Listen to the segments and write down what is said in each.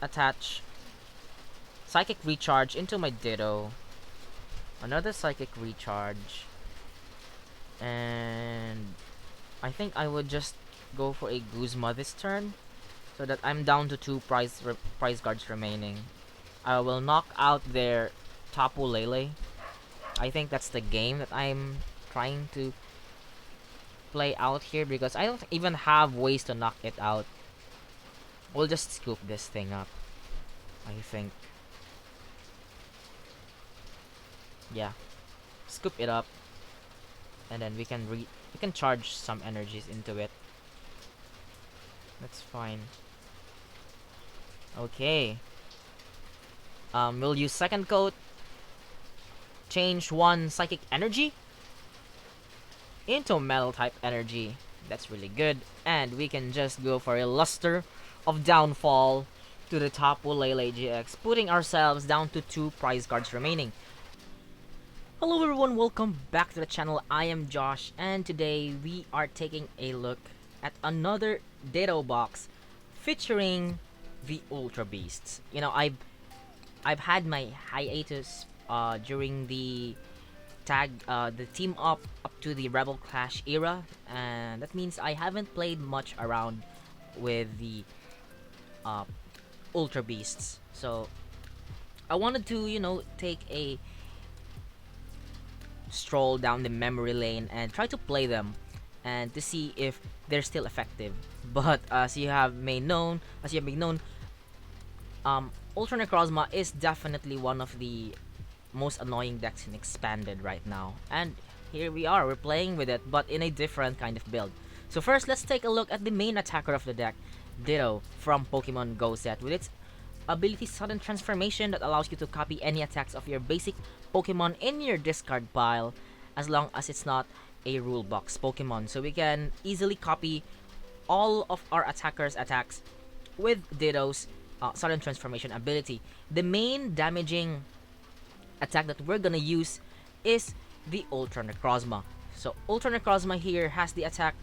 attach Psychic Recharge into my Ditto. Another Psychic Recharge. And I think I would just go for a Guzma this turn, so that I'm down to 2 prize guards remaining. I will knock out their Tapu Lele. I think that's the game that I'm trying to play out here, because I don't even have ways to knock it out. We'll just scoop this thing up, I think. Yeah, scoop it up, and then we can charge some energies into it. That's fine. Okay. We'll use second coat. Change 1 psychic energy into metal type energy. That's really good. And we can just go for a Luster of Downfall to the Tapu Lele GX, putting ourselves down to 2 prize cards remaining. Hello everyone, welcome back to the channel. I am Josh, and today we are taking a look at another Ditto box featuring the Ultra Beasts. You know, I've had my hiatus during the team up to the Rebel Clash era, and that means I haven't played much around with the Ultra Beasts. So I wanted to, you know, take a stroll down the memory lane and try to play them and to see if they're still effective. But as you may known, Ultra Necrozma is definitely one of the most annoying decks in Expanded right now. And here we are, we're playing with it, but in a different kind of build. So first, let's take a look at the main attacker of the deck, Ditto from Pokemon GO set, with its ability Sudden Transformation that allows you to copy any attacks of your basic Pokemon in your discard pile, as long as it's not a rule box Pokemon. So we can easily copy all of our attackers' attacks with Ditto's Sudden Transformation ability. The main damaging attack that we're gonna use is the Ultra Necrozma. So Ultra Necrozma here has the attack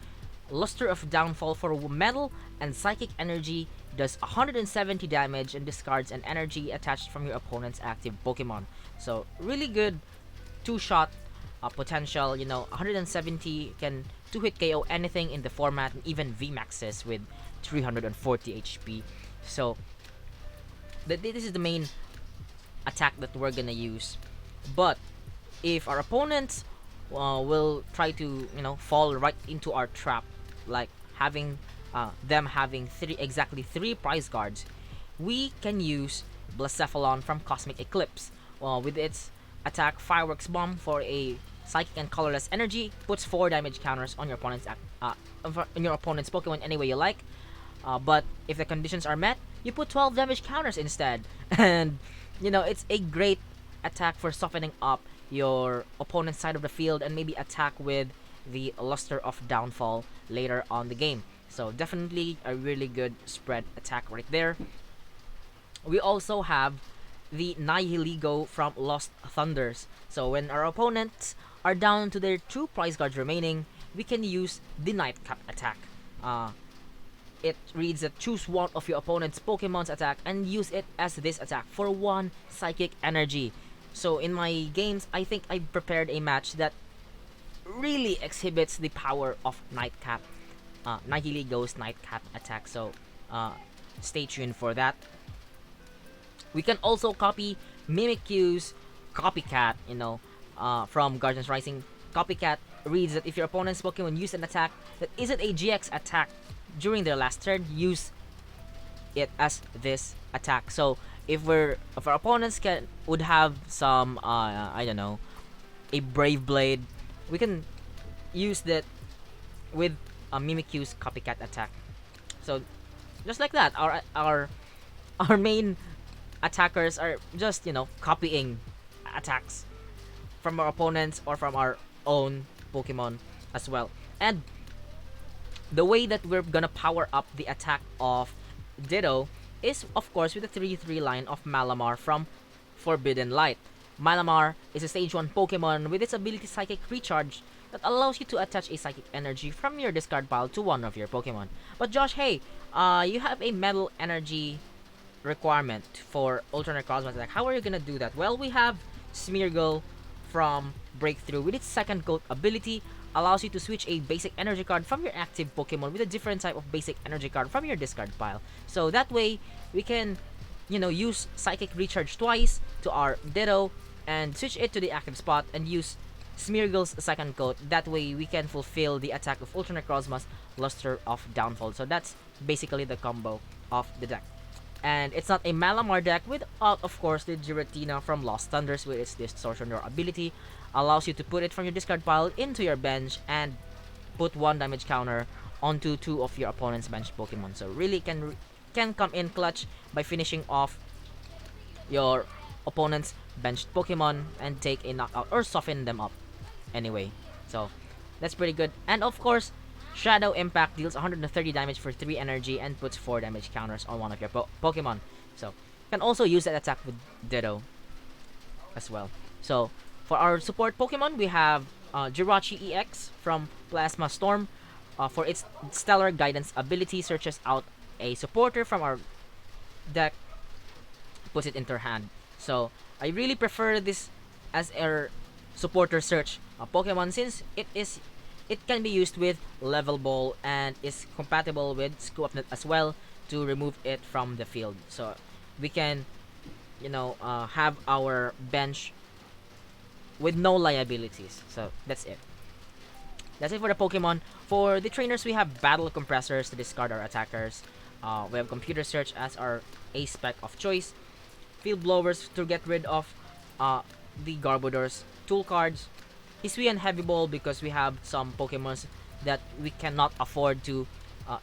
Luster of Downfall for Metal and Psychic Energy, does 170 damage and discards an energy attached from your opponent's active Pokemon. So really good 2-shot potential. You know, 170 can 2-hit KO anything in the format, and even VMAXs with 340 HP. So this is the main attack that we're gonna use. But if our opponents will try to, you know, fall right into our trap, like having them having exactly 3 prize guards, we can use Blacephalon from Cosmic Eclipse. With its attack Fireworks Bomb for a Psychic and Colorless Energy, puts 4 damage counters on your opponent's Pokemon any way you like. But if the conditions are met, you put 12 damage counters instead. And you know, it's a great attack for softening up your opponent's side of the field and maybe attack with the Luster of Downfall later on the game. So definitely a really good spread attack right there. We also have the Nihilego from Lost Thunders. So when our opponents are down to their 2 prize cards remaining, we can use the Nightcap attack. It reads that choose one of your opponent's Pokemon's attack and use it as this attack for 1 Psychic Energy. So in my games, I think I prepared a match that really exhibits the power of Nightcap, Nihilego's Nightcap attack. So stay tuned for that. We can also copy Mimikyu's Copycat, you know, from Guardians Rising. Copycat reads that if your opponent's Pokemon use an attack that isn't a GX attack during their last turn, use it as this attack. So if our opponents would have some I don't know, a Brave Blade, we can use that with Mimikyu's Copycat attack. So just like that, our main attackers are just, you know, copying attacks from our opponents or from our own Pokemon as well. And the way that we're gonna power up the attack of Ditto is, of course, with the 3-3 line of Malamar from Forbidden Light. Malamar is a Stage 1 Pokemon with its ability Psychic Recharge that allows you to attach a Psychic Energy from your discard pile to one of your Pokemon. But Josh, hey, you have a Metal Energy requirement for Ultra Necrozma attack. How are you gonna do that? Well, we have Smeargle from Breakthrough with its second coat ability allows you to switch a basic energy card from your active Pokemon with a different type of basic energy card from your discard pile. So that way we can, use Psychic Recharge twice to our Ditto and switch it to the active spot and use Smeargle's second coat. That way we can fulfill the attack of Ultra Necrozma's Luster of Downfall. So that's basically the combo of the deck. And it's not a Malamar deck without, of course, the Giratina from Lost Thunders with its Distortion Roar ability. Allows you to put it from your discard pile into your bench and put 1 damage counter onto 2 of your opponent's bench Pokemon. So really can come in clutch by finishing off your opponent's benched Pokemon and take a knockout or soften them up anyway. So that's pretty good. And of course, Shadow Impact deals 130 damage for 3 energy and puts 4 damage counters on one of your Pokemon. So you can also use that attack with Ditto as well. So for our support Pokemon, we have Jirachi-EX from Plasma Storm. For its Stellar Guidance ability, searches out a supporter from our deck, puts it into her hand. So I really prefer this as a supporter search Pokemon since it can be used with Level Ball and is compatible with Scoop Up Net as well to remove it from the field. So we can, have our bench with no liabilities. So that's it. That's it for the Pokemon. For the trainers, we have Battle Compressors to discard our attackers. We have Computer Search as our A-Spec of choice. Field Blowers to get rid of the Garbodors. Tool Cards. Hisui and Heavy Ball because we have some Pokemons that we cannot afford to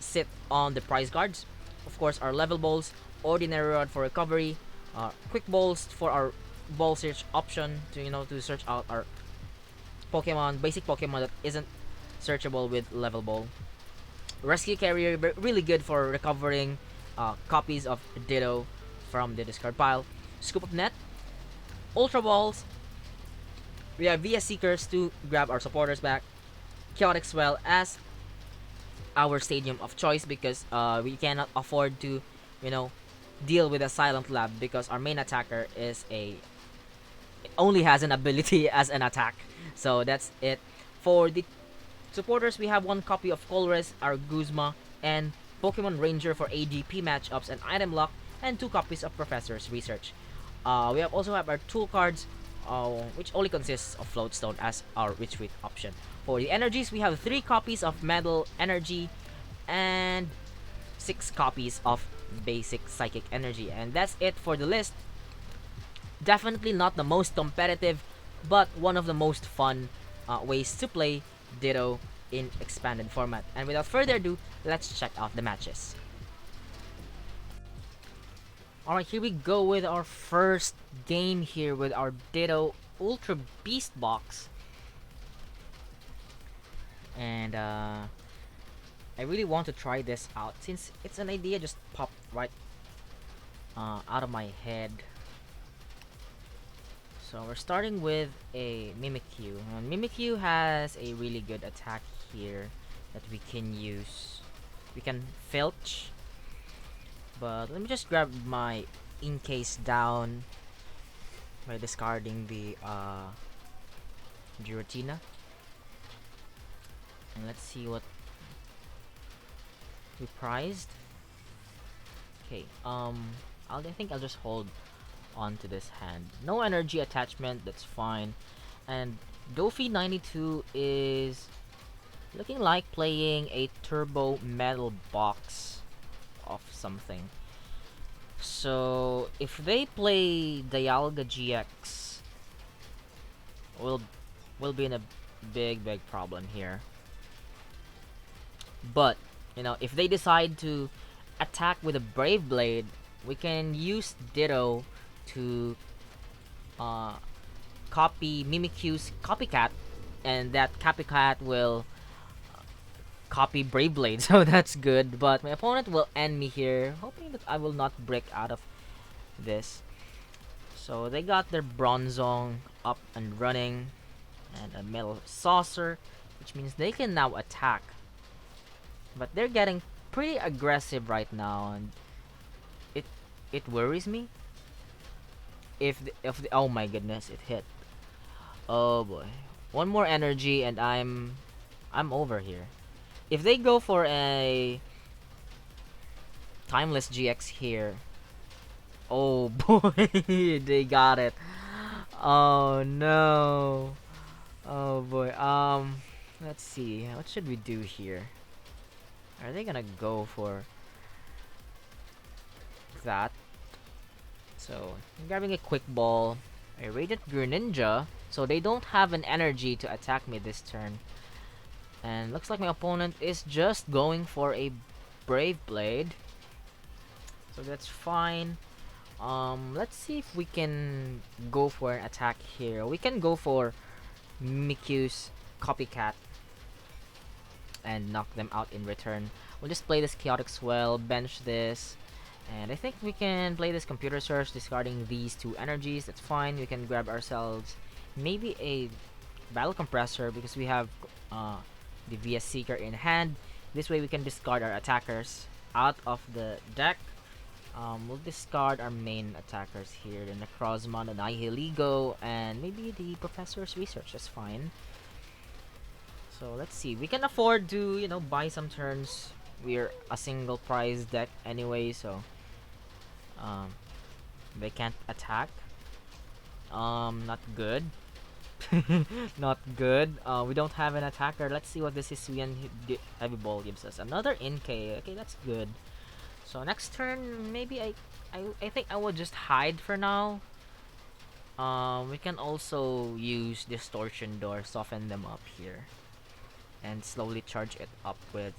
sit on the prize guards. Of course, our Level Balls. Ordinary Rod for recovery. Quick Balls for our ball search option to search out our Pokemon, basic Pokemon that isn't searchable with Level Ball. Rescue Carrier, really good for recovering copies of Ditto from the discard pile. Scoop Up Net. Ultra Balls. We have VS Seekers to grab our supporters back. Chaotic Swell as our stadium of choice because we cannot afford to, deal with a Silent Lab because our main attacker only has an ability as an attack. So that's it. For the supporters, we have 1 copy of Colress, our Guzma, and Pokemon Ranger for ADP matchups and item lock, and 2 copies of Professor's Research. We also have our tool cards, which only consists of Floatstone as our retreat option. For the energies, we have 3 copies of Metal Energy and 6 copies of Basic Psychic Energy. And that's it for the list. Definitely not the most competitive, but one of the most fun ways to play Ditto in expanded format. And without further ado, let's check out the matches. Alright, here we go with our first game here with our Ditto Ultra Beast Box. And I really want to try this out since it's an idea just popped right out of my head. So we're starting with a Mimikyu. And Mimikyu has a really good attack here that we can use. We can filch. But let me just grab my Inkay down by discarding the Giratina. And let's see what we prized. Okay, I think I'll just hold on to this hand. No energy attachment, that's fine. And Dofi 92 is looking like playing a turbo metal box of something. So if they play Dialga GX, we'll be in a big problem here. But if they decide to attack with a Brave Blade, we can use Ditto to copy Mimikyu's Copycat, and that Copycat will copy Brave Blade, so that's good. But my opponent will end me here, hoping that I will not break out of this. So they got their Bronzong up and running, and a Metal Saucer, which means they can now attack. But they're getting pretty aggressive right now, and it worries me if the oh my goodness, it hit. Oh boy. One more energy and I'm over here. If they go for a timeless GX here, oh boy, they got it. Oh no. Oh boy. Let's see. What should we do here? Are they gonna go for that? So, I'm grabbing a quick ball. A Radiant Greninja. So they don't have an energy to attack me this turn. And looks like my opponent is just going for a Brave Blade. So that's fine. Let's see if we can go for an attack here. We can go for Mimikyu's Copycat and knock them out in return. We'll just play this Chaotic Swell, bench this, and I think we can play this Computer Search, discarding these two energies. That's fine. We can grab ourselves maybe a Battle Compressor because we have the VS Seeker in hand. This way we can discard our attackers out of the deck. We'll discard our main attackers here, the Necrozma, the Nihilego, and maybe the Professor's Research. That's fine. So let's see. We can afford to, you know, buy some turns. We're a single prize deck anyway, so they can't attack. Not good. Not good. We don't have an attacker. Let's see what this Hisuian Heavy Ball gives us. Another Inkay. Okay, that's good. So next turn, maybe I think I will just hide for now. We can also use Distortion Door, soften them up here, and slowly charge it up with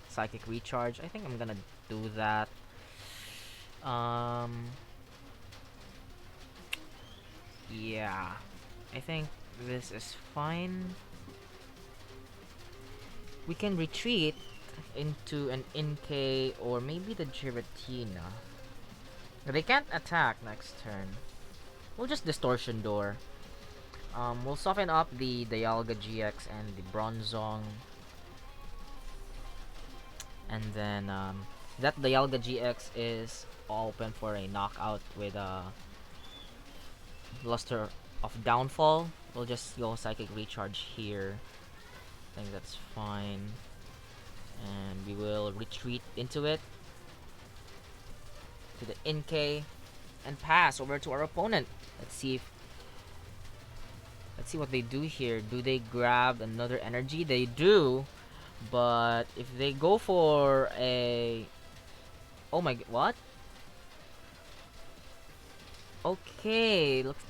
Psychic Recharge. I think I'm gonna do that. Yeah, I think this is fine. We can retreat into an Inkay or maybe the Giratina. They can't attack next turn. We'll just Distortion Door. We'll soften up the Dialga GX and the Bronzong. And then that Dialga GX is open for a knockout with a Luster of Downfall. We'll just go Psychic Recharge here. I think that's fine. And we will retreat into it, to the Inkay, and pass over to our opponent. Let's see what they do here. Do they grab another energy? They do, but if they go for a, oh my, what? Okay, looks.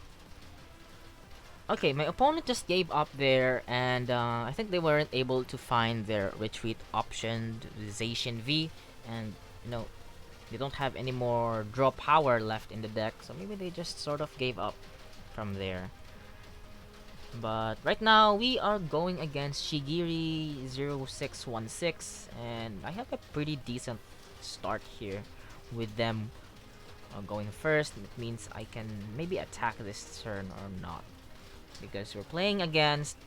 Okay, my opponent just gave up there, and I think they weren't able to find their retreat option, the Zacian V, and you know, they don't have any more draw power left in the deck, so maybe they just sort of gave up from there. But right now, we are going against Shigiri0616, and I have a pretty decent start here with them going first. It means I can maybe attack this turn or not, because we're playing against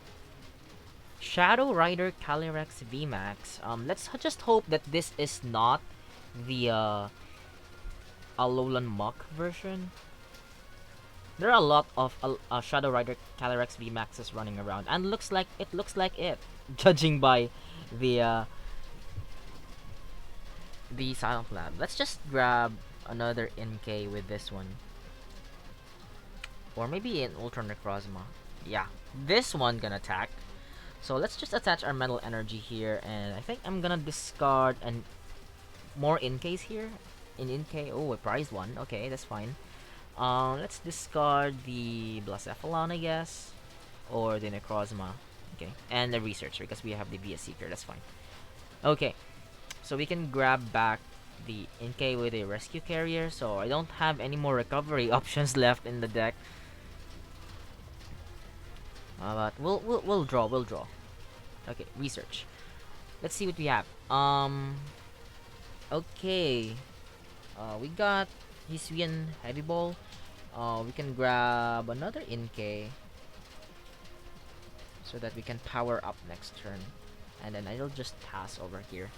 Shadow Rider Calyrex VMAX. Let's just hope that this is not the Alolan Muck version. There are a lot of Shadow Rider Calyrex VMAXs running around, and looks like it, judging by the Silent Lab. Let's just grab another Inkay with this one, or maybe an Ultra Necrozma. Yeah, this one gonna attack. So let's just attach our Mental Energy here, and I think I'm gonna discard and more Inkays here. In Inkay, oh, a prize one. Okay, that's fine. Let's discard the Blacephalon, I guess, or the Necrozma. Okay, and the Research because we have the VS Seeker. That's fine. Okay, so we can grab back the Inkay with a Rescue Carrier. So I don't have any more recovery options left in the deck. But we'll draw. Okay, Research. Let's see what we have. Okay. We got Hisuian Heavy Ball. We can grab another Inkay so that we can power up next turn, and then I'll just pass over here.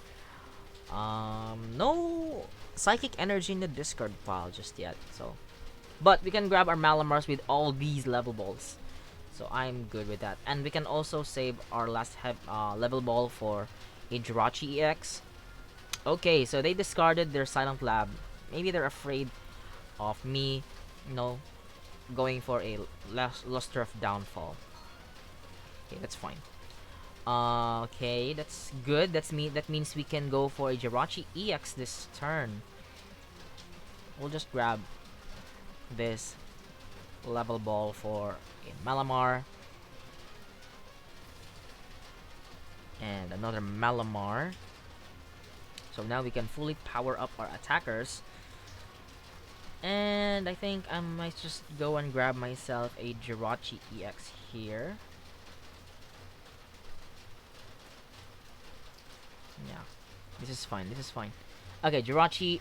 No psychic energy in the discard pile just yet. So, but we can grab our Malamars with all these level balls. So I'm good with that. And we can also save our last level ball for a Jirachi-EX. Okay, so they discarded their Silent Lab. Maybe they're afraid of me, you know, going for a Luster of Downfall. Okay, that's fine. Okay, that's good. That means we can go for a Jirachi-EX this turn. We'll just grab this level ball for a Malamar. And another Malamar. So now we can fully power up our attackers. And I think I might just go and grab myself a Jirachi-EX here. Yeah, this is fine. This is fine. Okay, Jirachi.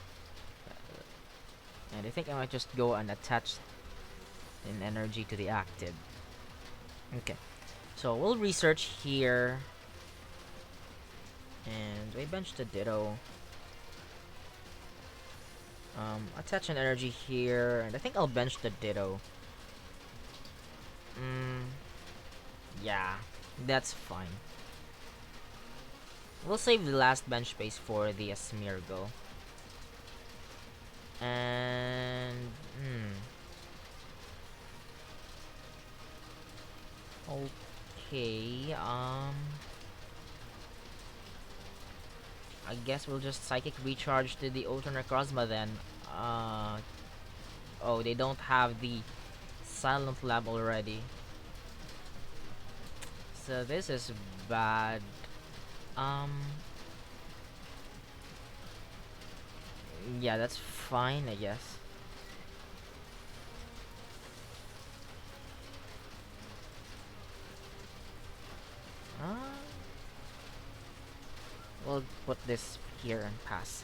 And I think I might just go and attach an energy to the active. Okay, so we'll research here. And we bench the Ditto. Attach an energy here, and I think I'll bench the Ditto. Yeah, that's fine. We'll save the last bench space for the Smeargle. And okay, I guess we'll just Psychic Recharge to the Ultra Necrozma then. Oh, they don't have the Silent Lab already. So this is bad. Yeah, that's fine, I guess. We'll put this here and pass.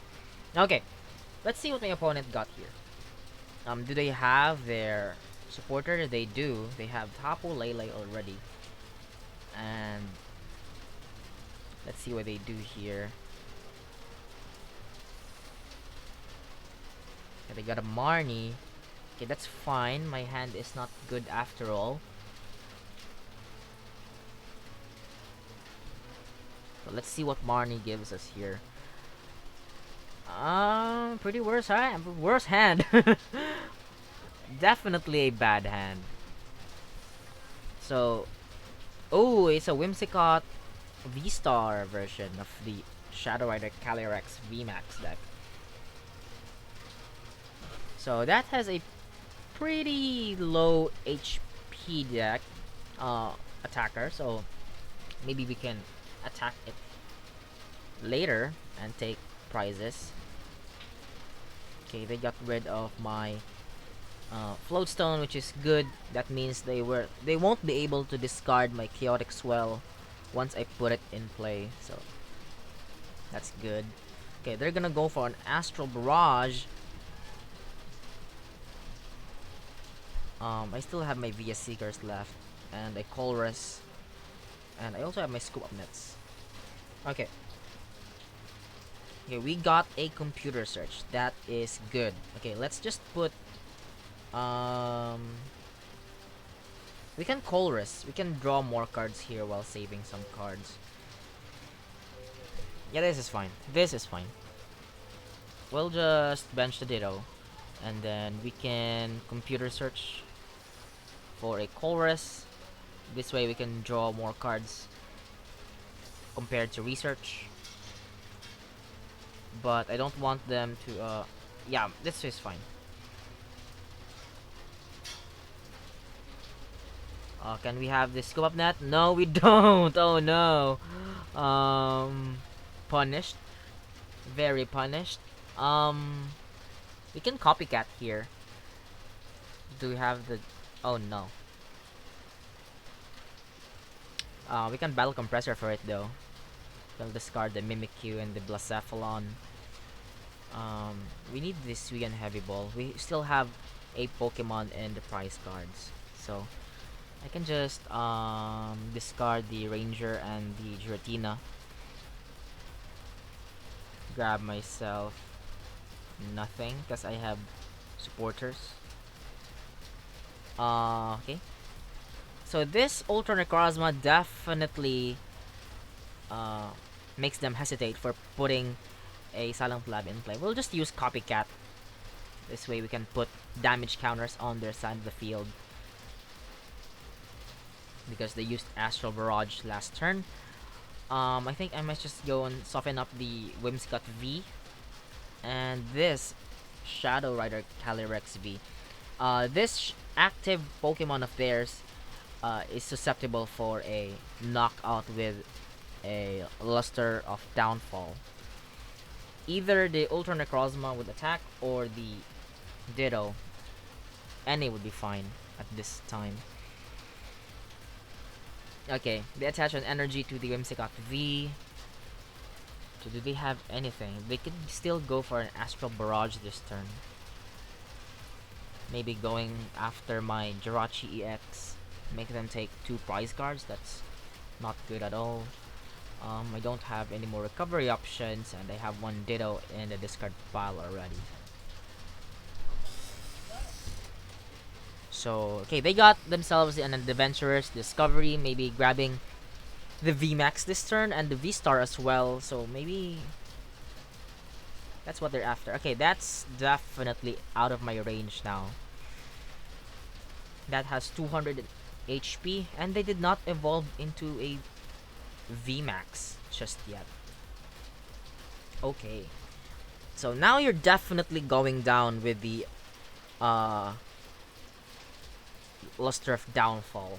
Okay, let's see what my opponent got here. Do they have their supporter? They do. They have Tapu Lele already. And let's see what they do here. Okay, they got a Marnie. Okay, that's fine. My hand is not good after all. So let's see what Marnie gives us here. Pretty worse hand. Worse hand. Definitely a bad hand. So, oh, it's a Whimsicott VSTAR version of the Shadow Rider Calyrex VMAX deck. So that has a pretty low HP deck attacker. So maybe we can attack it later and take prizes. Okay, they got rid of my Floatstone, which is good. That means they won't be able to discard my Chaotic Swell once I put it in play. So that's good. Okay, they're gonna go for an Astral Barrage. I still have my VS Seekers left and a Colress, and I also have my Scoop Up Nets. Okay. Okay, we got a computer search. That is good. Okay, let's just put we can Colress. We can draw more cards here while saving some cards. Yeah, this is fine. This is fine. We'll just bench the Ditto, and then we can computer search for a Colress. This way we can draw more cards compared to research. But I don't want them to yeah, this is fine. Can we have this Scoop Up Net? No, we don't. Oh no. Punished. Very punished. We can copycat here. Do we have the... Oh no. We can Battle Compressor for it though. We'll discard the Mimikyu and the Blacephalon. We need this Suian Heavy Ball. We still have a Pokemon in the prize cards. So I can just discard the Ranger and the Giratina. grab myself nothing because I have supporters. Okay. So this Ultra Necrozma definitely uh, makes them hesitate for putting a Silent Lab in play. We'll just use Copycat. This way we can put damage counters on their side of the field. Because they used Astral Barrage last turn. I think I might just go and soften up the Whimsicott V. And this Shadow Rider Calyrex V. This active Pokemon of theirs is susceptible for a knockout with a Luster of Downfall. Either the Ultra Necrozma would attack or the Ditto. Any would be fine at this time. Okay, they attach an energy to the Whimsicott V. So do they have anything? They could still go for an Astral Barrage this turn. Maybe going after my Jirachi-EX. Make them take 2 prize cards. That's not good at all. I don't have any more recovery options, and I have 1 Ditto in the discard pile already. So, okay, they got themselves an Adventurer's Discovery, maybe grabbing the VMAX this turn, and the VSTAR as well, so maybe that's what they're after. Okay, that's definitely out of my range now. That has 200 HP, and they did not evolve into a VMAX just yet. Okay. So now you're definitely going down with the Luster of Downfall.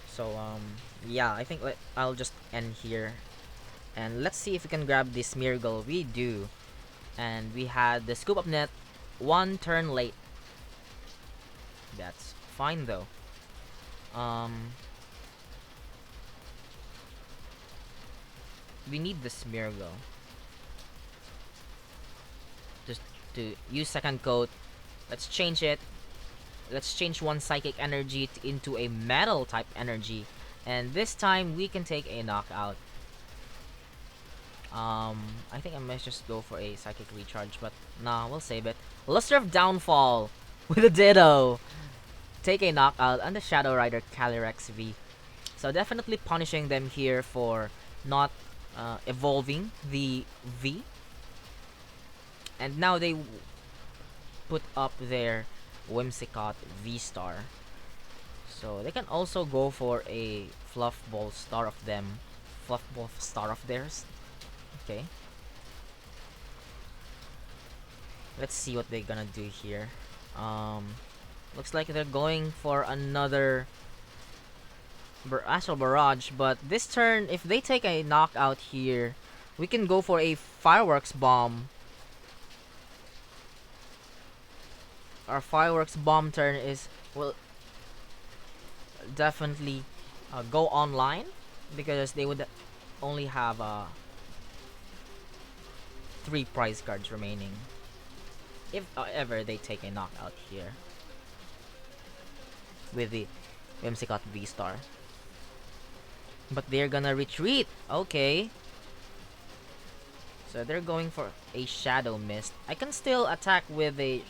So yeah, I think I'll just end here. And let's see if we can grab this Smeargle. We do. And we had the Scoop Up Net 1 turn late. That's fine though. We need the Smeargle. Just to use second coat. Let's change it. Let's change 1 psychic energy into a metal type energy. And this time we can take a knockout. I think I might just go for a psychic recharge, but nah, we'll save it. Luster of Downfall with a Ditto. Take a knockout on the Shadow Rider Calyrex V. So definitely punishing them here for not evolving the V. And now they put up their Whimsicott VSTAR. So they can also go for a Fluffball Star of them. Fluffball Star of theirs. Okay. Let's see what they're gonna do here. Looks like they're going for another Astral Barrage, but this turn, if they take a knockout here, we can go for a Fireworks Bomb. Our Fireworks Bomb turn will definitely go online because they would only have 3 prize cards remaining if ever they take a knockout here with the Whimsicott VSTAR. But they're gonna retreat. Okay. So they're going for a Shadow Mist. I can still attack with a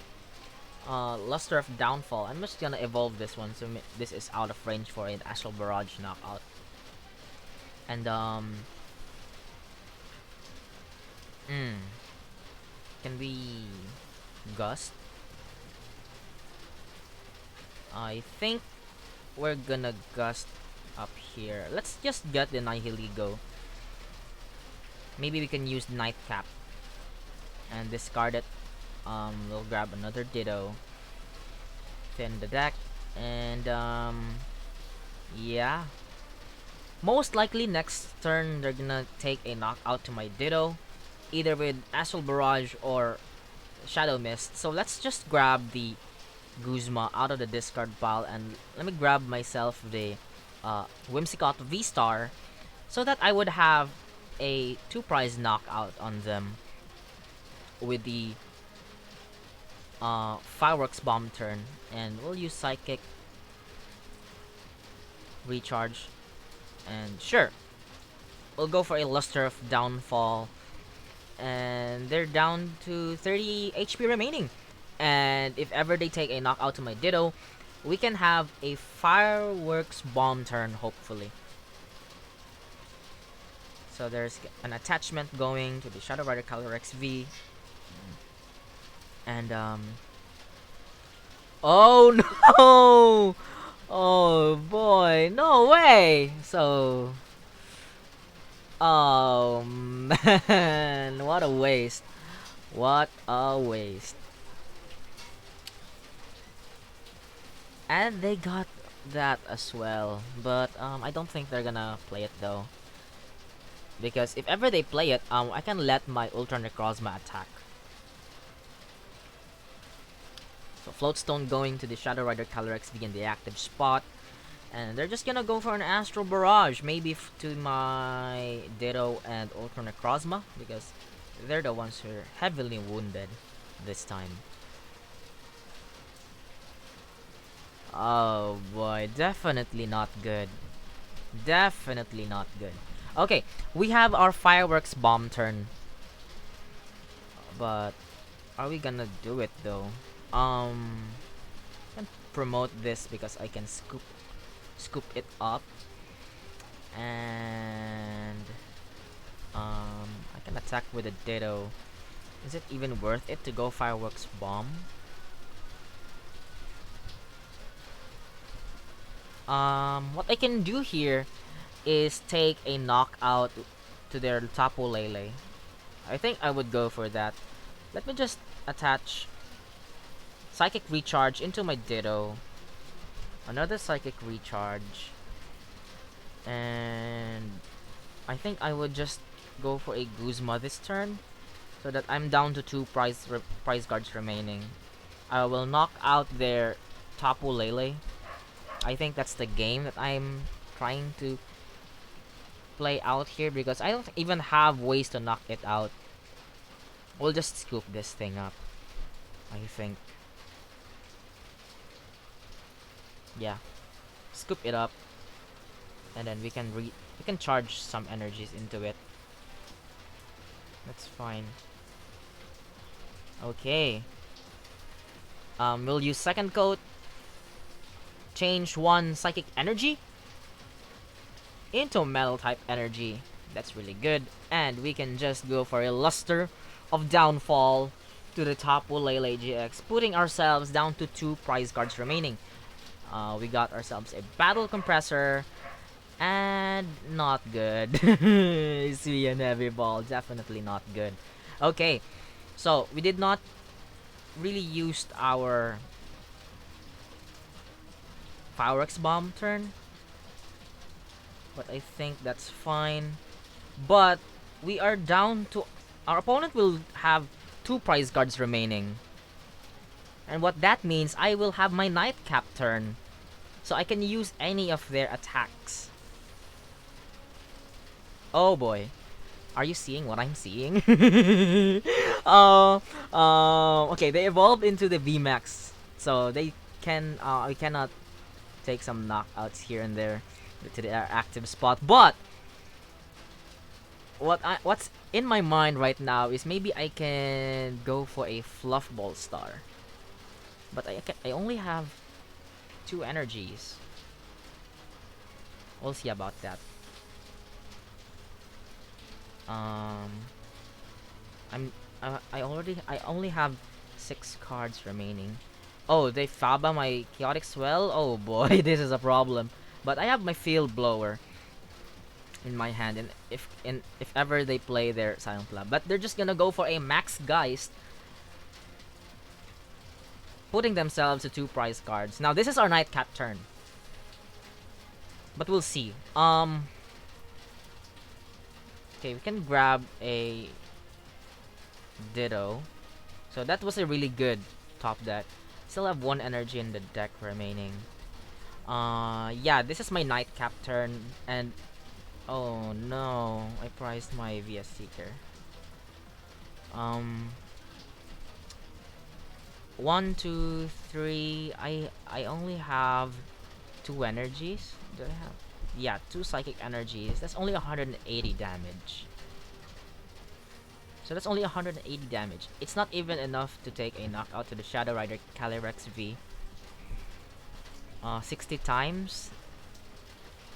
Luster of Downfall. I'm just gonna evolve this one, so this is out of range for an Astral Barrage knockout. And can we Gust? I think we're gonna Gust up here. Let's just get the Nihilego. Maybe we can use Nightcap and discard it. We'll grab another Ditto, thin the deck, and yeah. Most likely next turn they're gonna take a knockout to my Ditto, either with Astral Barrage or Shadow Mist. So let's just grab the Guzma out of the discard pile, and let me grab myself the Whimsicott VSTAR, so that I would have a 2 prize knockout on them with the Fireworks Bomb turn, and we'll use Psychic Recharge, and sure, we'll go for a Luster of Downfall. And they're down to 30 HP remaining. And if ever they take a knockout to my Ditto, we can have a Fireworks Bomb turn, hopefully. So there's an attachment going to the Shadow Rider Calyrex V. And, oh no! Oh boy, no way! So... Oh man, what a waste. What a waste. And they got that as well. But I don't think they're gonna play it though. Because if ever they play it, I can let my Ultra Necrozma attack. So Floatstone going to the Shadow Rider Calyrex V in the active spot. And they're just gonna go for an Astral Barrage, maybe to my Ditto and Ultra Necrozma, because they're the ones who are heavily wounded this time. Oh boy, definitely not good. Definitely not good. Okay, we have our Fireworks Bomb turn. But, are we gonna do it though? I can promote this because I can scoop it up, and I can attack with a Ditto. Is it even worth it to go Fireworks Bomb? What I can do here is take a knockout to their Tapu Lele. I think I would go for that. Let me just attach Psychic Recharge into my Ditto. Another Psychic Recharge. And I think I would just go for a Guzma this turn, so that I'm down to 2 prize guards remaining. I will knock out their Tapu Lele. I think that's the game that I'm trying to play out here, because I don't even have ways to knock it out. We'll just scoop this thing up, I think. Yeah, scoop it up, and then we can charge some energies into it. That's fine. Okay. We'll use second coat. Change 1 psychic energy into metal type energy. That's really good. And we can just go for a Luster of Downfall to the Tapu Lele GX, putting ourselves down to 2 prize cards remaining. We got ourselves a Battle Compressor, and not good. See an Heavy Ball, definitely not good. Okay, so we did not really use our Fireworks Bomb turn, but I think that's fine. But we are down to... Our opponent will have 2 prize cards remaining. And what that means, I will have my Nightcap turn. So I can use any of their attacks. Oh boy. Are you seeing what I'm seeing? Okay, they evolved into the VMAX. So they can... we cannot take some knockouts here and there to their active spot. But what's in my mind right now is maybe I can go for a Fluffball Star. But I only have 2 energies. We'll see about that. I only have 6 cards remaining. Oh, they Faba my Chaotic Swell? Oh boy, this is a problem. But I have my Field Blower in my hand, and if ever they play their Silent Lab. But they're just gonna go for a Max Geist, putting themselves to 2 prize cards. Now this is our Nightcap turn, but we'll see. Okay, we can grab a Ditto. So that was a really good top deck. Still have 1 energy in the deck remaining. Yeah, this is my Nightcap turn, and oh no, I prized my VS Seeker. 1, 2, 3. I only have 2 energies. Do I have? yeah, 2 Psychic Energies. That's only 180 damage. So that's only 180 damage. It's not even enough to take a knockout to the Shadow Rider Calyrex V. 60 times.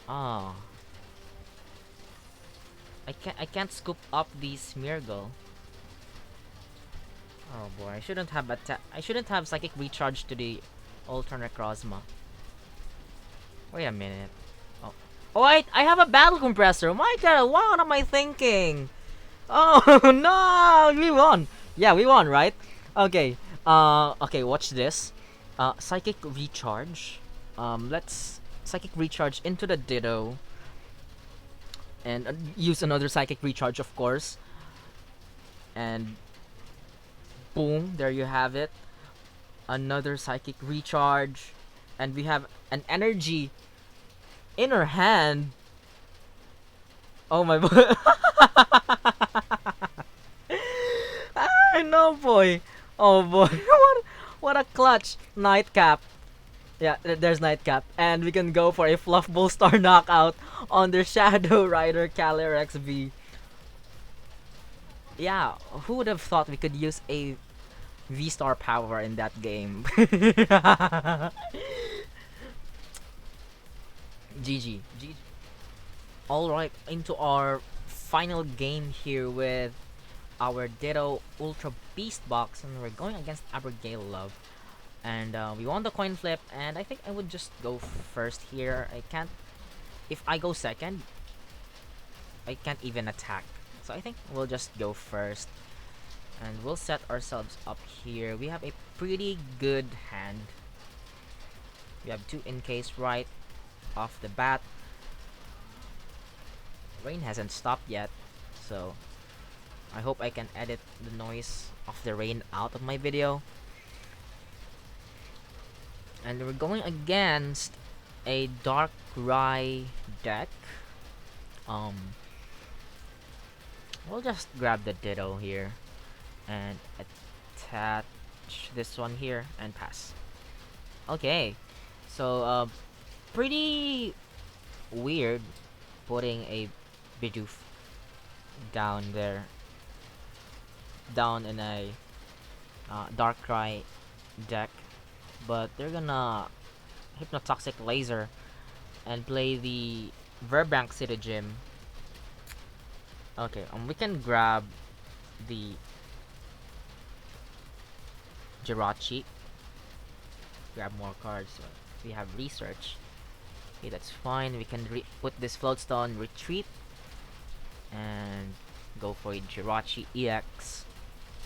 Ah, I can't scoop up the Smeargle. Oh boy, I shouldn't have Psychic Recharge to the Ultra Necrozma. Wait a minute. Oh. Oh wait, I have a Battle Compressor. My god, what am I thinking? Oh no, we won. Yeah, we won, right? Okay. Okay, watch this. Psychic Recharge. Let's Psychic Recharge into the Ditto. And use another Psychic Recharge, of course. And boom, there you have it. Another Psychic Recharge. And we have an energy in her hand. Oh my boy. Ah, no boy. Oh boy. what a clutch. Nightcap. Yeah, there's Nightcap. And we can go for a Fluffball Star knockout on the Shadow Rider Calyrex V. Yeah, who would have thought we could use a VSTAR power in that game? GG. GG. Alright, into our final game here with our Ditto Ultra Beast Box, and we're going against Abigail Love. And we won the coin flip, and I think I would just go first here. I can't. If I go second, I can't even attack. So I think we'll just go first. And we'll set ourselves up here. We have a pretty good hand. We have 2 Inkays right off the bat. Rain hasn't stopped yet, so I hope I can edit the noise of the rain out of my video. And we're going against a Darkrai deck. We'll just grab the Ditto here and attach this one here and pass. Okay, so pretty weird putting a Bidoof down there, down in a Darkrai deck, but they're gonna Hypnotoxic Laser and play the Verbank City Gym. Okay, we can grab the Jirachi. Grab more cards. So we have Research. Okay, that's fine. We can put this Floatstone, retreat, and go for a Jirachi-EX.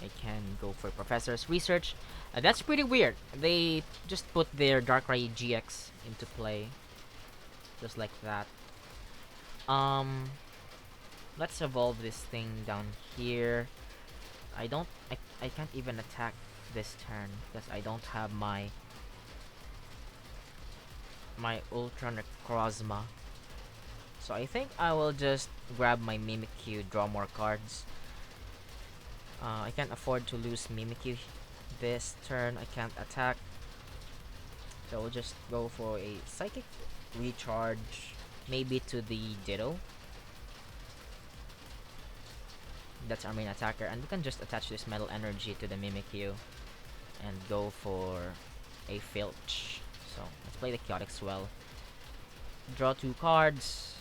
I can go for Professor's Research. That's pretty weird. They just put their Darkrai GX into play. Just like that. Let's evolve this thing down here. I can't even attack this turn because I don't have my Ultra Necrozma. So I think I will just grab my Mimikyu, draw more cards. I can't afford to lose Mimikyu this turn. I can't attack. So we'll just go for a Psychic Recharge, maybe to the Ditto. That's our main attacker, and we can just attach this Metal Energy to the Mimikyu and go for a Filch. So let's play the Chaotic Swell. Draw 2 cards.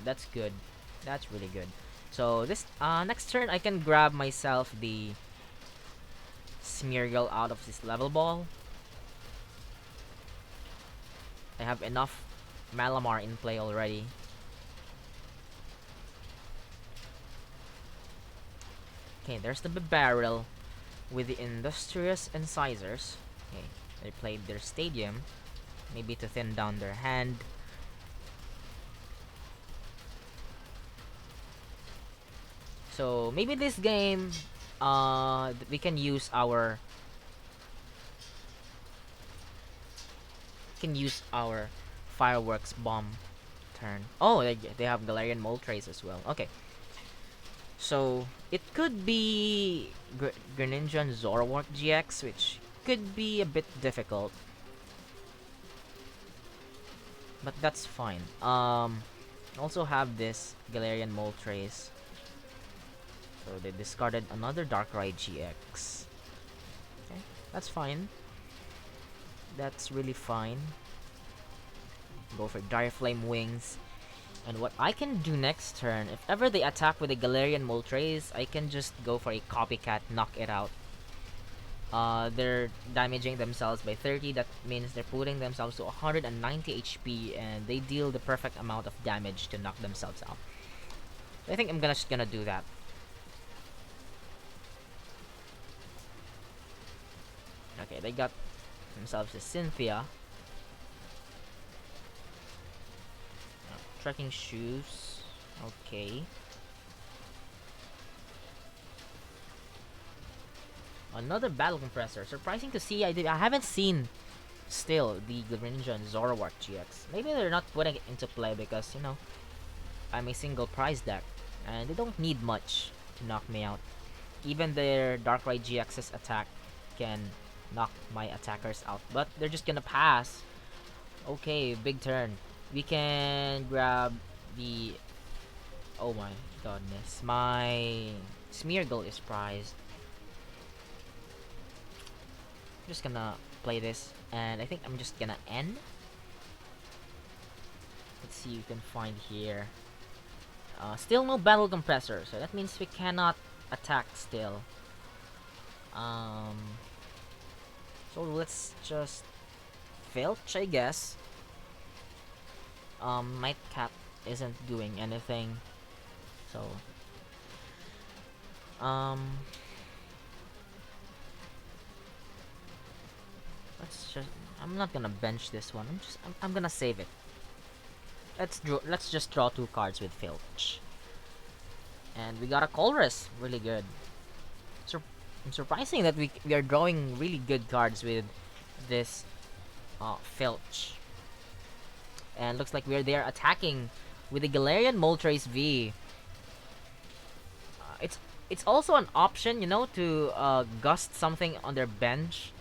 That's good. That's really good. So this next turn I can grab myself the Smeargle out of this level ball. I have enough Malamar in play already. Okay, there's the barrel with the Industrious Incisors. Okay, they played their Stadium, maybe to thin down their hand. So maybe this game, we can use our Fireworks Bomb turn. Oh, they have Galarian Moltres as well. Okay. So it could be Greninja and Zoroark GX, which could be a bit difficult, but that's fine. Also have this Galarian Moltres. So they discarded another Darkrai GX. Okay, that's fine. That's really fine. Go for Dire Flame Wings. And what I can do next turn, if ever they attack with a Galarian Moltres, I can just go for a Copycat, knock it out. They're damaging themselves by 30. That means they're putting themselves to 190 HP, and they deal the perfect amount of damage to knock themselves out. I think I'm just gonna do that. Okay, they got themselves a Cynthia. Trekking shoes. Okay. Another battle compressor. Surprising to see. I haven't seen still the Greninja and Zoroark GX. Maybe they're not putting it into play because, you know, I'm a single prize deck and they don't need much to knock me out. Even their Darkrai GX's attack can knock my attackers out, but they're just gonna pass. Okay, big turn. We can grab the... Oh my goodness. My Smeargle is prized. I'm just gonna play this, and I think I'm just gonna end. Let's see, you can find here. Still no battle compressor, so that means we cannot attack still. So let's just filch, I guess. Nightcap isn't doing anything, so let's just... I'm not gonna bench this one. I'm gonna save it. Let's just draw 2 cards with filch, and we got a Colress, really good. Surprising that we are drawing really good cards with this filch. And looks like we're there attacking with the Galarian Moltres V. It's also an option, you know, to gust something on their bench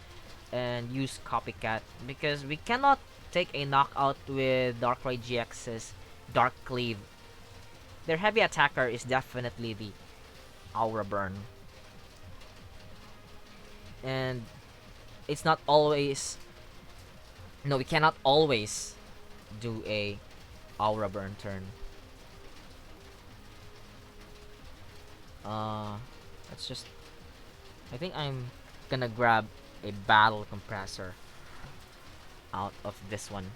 and use Copycat, because we cannot take a knockout with Darkrai GX's Dark Cleave. Their heavy attacker is definitely the Aura Burn. And it's not always... No, we cannot always do a Aura Burn turn. Let's just... I think I'm gonna grab a battle compressor out of this one.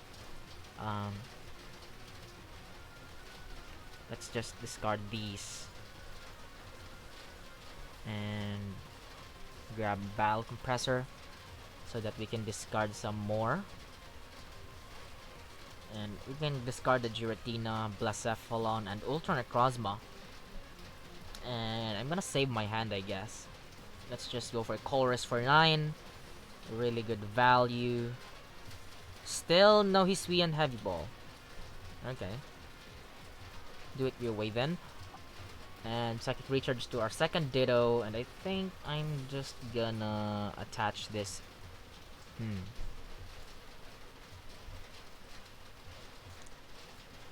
Let's just discard these and grab battle compressor so that we can discard some more. And we can discard the Giratina, Blacephalon, and Ultra Necrozma. And I'm gonna save my hand, I guess. Let's just go for a Colress for 9. Really good value. Still no Hisui and Heavy Ball. Okay. Do it your way then. And second recharge to our second Ditto. And I think I'm just gonna attach this.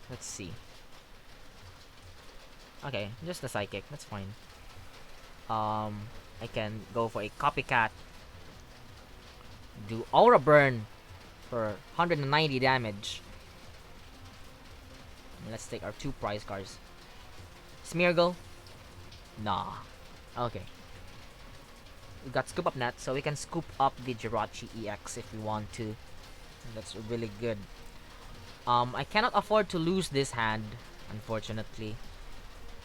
Let's see. Okay, just a Psychic. That's fine. I can go for a Copycat. Do Aura Burn for 190 damage. And let's take our 2 prize cards. Smeargle? Nah. Okay. We got Scoop Up Net, so we can scoop up the Jirachi-EX if we want to. That's really good. I cannot afford to lose this hand, unfortunately.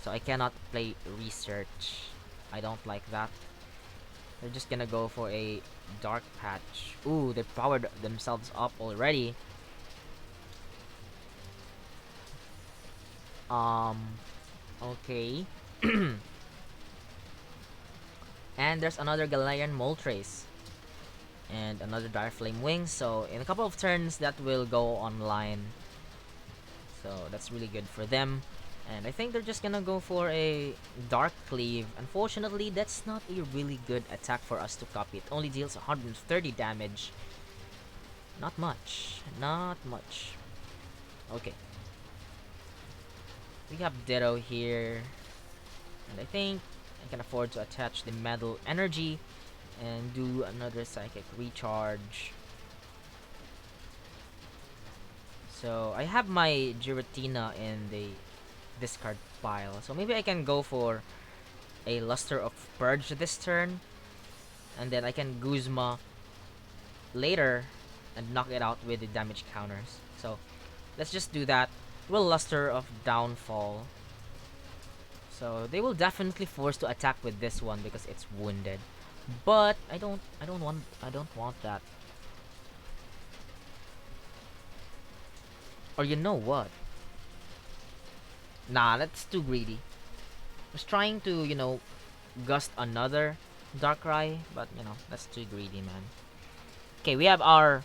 So I cannot play Research. I don't like that. They're just gonna go for a Dark Patch. Ooh, they powered themselves up already. Okay. And there's another Galarian Moltres. And another Dire Flame Wing. So in a couple of turns that will go online. So that's really good for them. And I think they're just gonna go for a Dark Cleave. Unfortunately, that's not a really good attack for us to copy. It only deals 130 damage. Not much. Not much. Okay. we have Ditto here, and I think I can afford to attach the Metal Energy and do another Psychic Recharge. So I have my Giratina in the discard pile, so maybe I can go for a Luster of Purge this turn, and then I can Guzma later and knock it out with the damage counters. So let's just do that. We'll Luster of Downfall. So they will definitely force to attack with this one because it's wounded. But I don't want that. Or you know what? Nah, that's too greedy. I was trying to, gust another Darkrai, but that's too greedy, man. Okay, we have our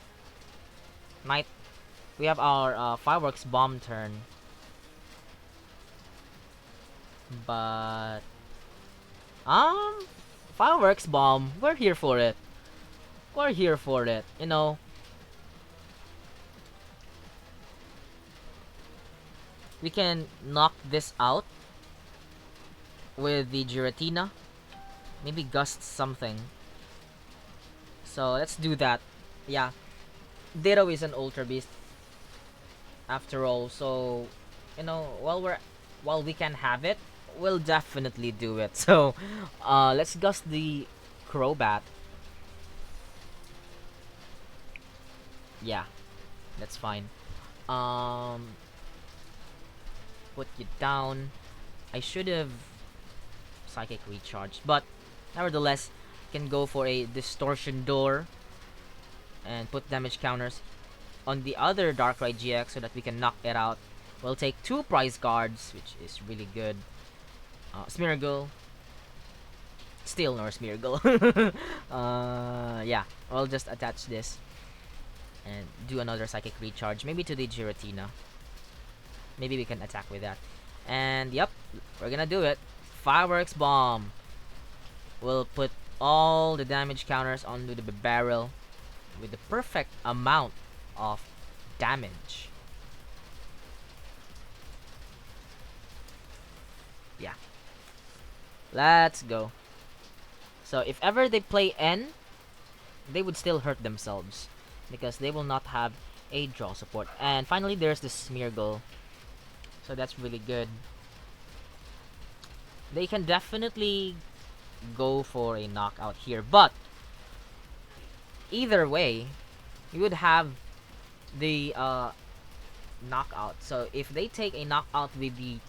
Fireworks Bomb turn. But Fireworks Bomb, we're here for it. We're here for it, We can knock this out with the Giratina. Maybe gust something. So let's do that. Yeah. Ditto is an Ultra Beast after all, so while we can have it, we'll definitely do it. So let's gust the Crobat. Yeah, that's fine. Put you down. I should have Psychic Recharge, but nevertheless, can go for a Distortion Door and put damage counters on the other Darkrai GX so that we can knock it out. We'll take 2 prize cards, which is really good. Smeargle. Still no Smeargle. Yeah, I'll just attach this and do another Psychic Recharge, maybe to the Giratina. Maybe we can attack with that. And yep, we're gonna do it. Fireworks Bomb. We'll put all the damage counters onto the barrel with the perfect amount of damage. Yeah. Let's go. So if ever they play N, they would still hurt themselves because they will not have a draw support. And finally, there's the Smeargle. So that's really good. They can definitely go for a knockout here, but either way, you would have the knockout. So if they take a knockout with the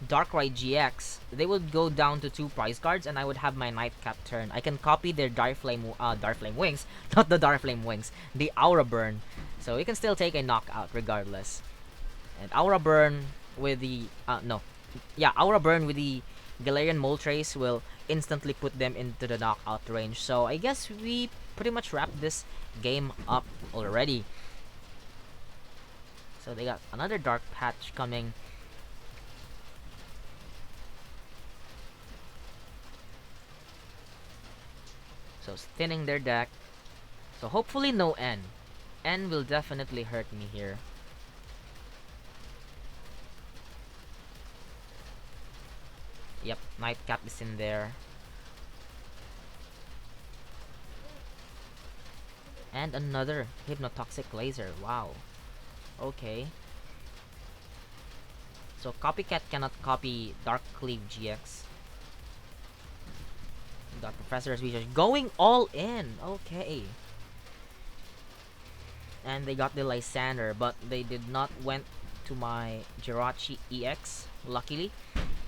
Darkrai GX, they would go down to 2 prize cards, and I would have my Nightcap turn. I can copy their Darflame Wings, not the Darflame Wings, the Aura Burn. So you can still take a knockout regardless. And Aura Burn with the Aura Burn with the Galarian Moltres will instantly put them into the knockout range. So I guess we pretty much wrapped this game up already. So they got another Dark Patch coming. So thinning their deck. So hopefully no N. N will definitely hurt me here. Yep, Nightcap is in there. And another Hypnotoxic Laser. Wow. Okay. So Copycat cannot copy Dark Cleave GX. Got Professor's Research going all in. Okay. And they got the Lysander, but they did not went to my Jirachi-EX, luckily.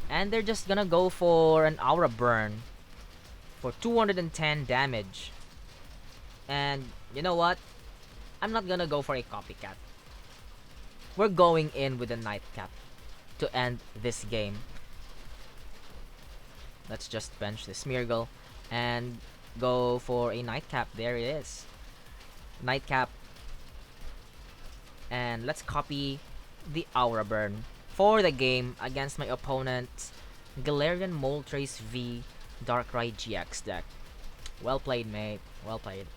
And they're just gonna go for an Aura Burn for 210 damage. And you know what? I'm not gonna go for a Copycat. We're going in with a Nightcap to end this game. Let's just bench the Smeargle and go for a Nightcap. There it is. Nightcap. And let's copy the Aura Burn for the game against my opponent's Galarian Moltres V Darkrai GX deck. Well played, mate. Well played.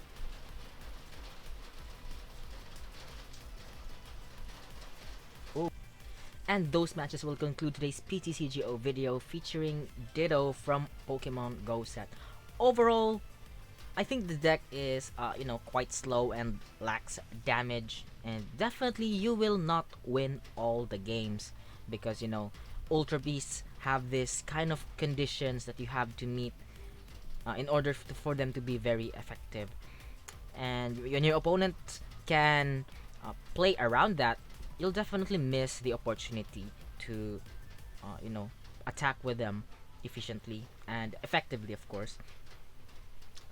Ooh. And those matches will conclude today's PTCGO video featuring Ditto from Pokemon GO set. Overall, I think the deck is, quite slow and lacks damage, and definitely you will not win all the games because, Ultra Beasts have this kind of conditions that you have to meet in order for them to be very effective. And when your opponent can play around that, you'll definitely miss the opportunity to, attack with them efficiently and effectively, of course.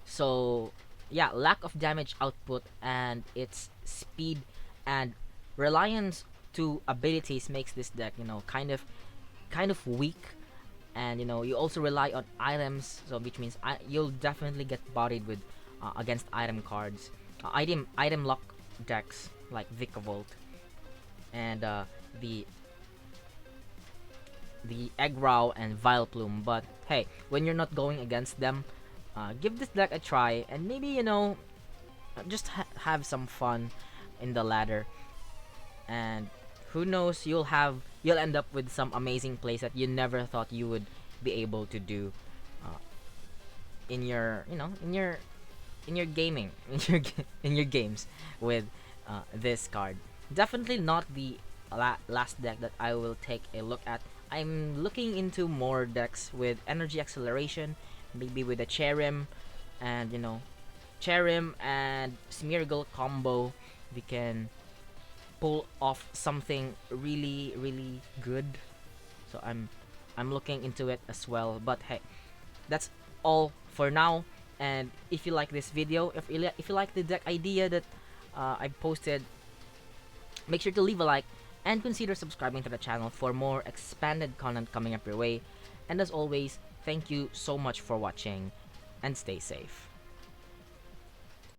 So, yeah, lack of damage output and its speed and reliance to abilities makes this deck, kind of weak. And you also rely on items, so which means you'll definitely get bodied with against item cards, item lock decks like Vikavolt and the Eggrow and Vileplume. But hey, when you're not going against them, give this deck a try and maybe just have some fun in the ladder. And who knows, you'll end up with some amazing plays that you never thought you would be able to do uh, in your in your gaming in your games with this card. Definitely not the last deck that I will take a look at. I'm looking into more decks with energy acceleration, maybe with a Cherim and Cherim and Smeargle combo. We can pull off something really really good. So I'm looking into it as well. But hey, that's all for now. And if you like this video, if you like the deck idea that I posted, make sure to leave a like and consider subscribing to the channel for more expanded content coming up your way. And as always, thank you so much for watching and stay safe.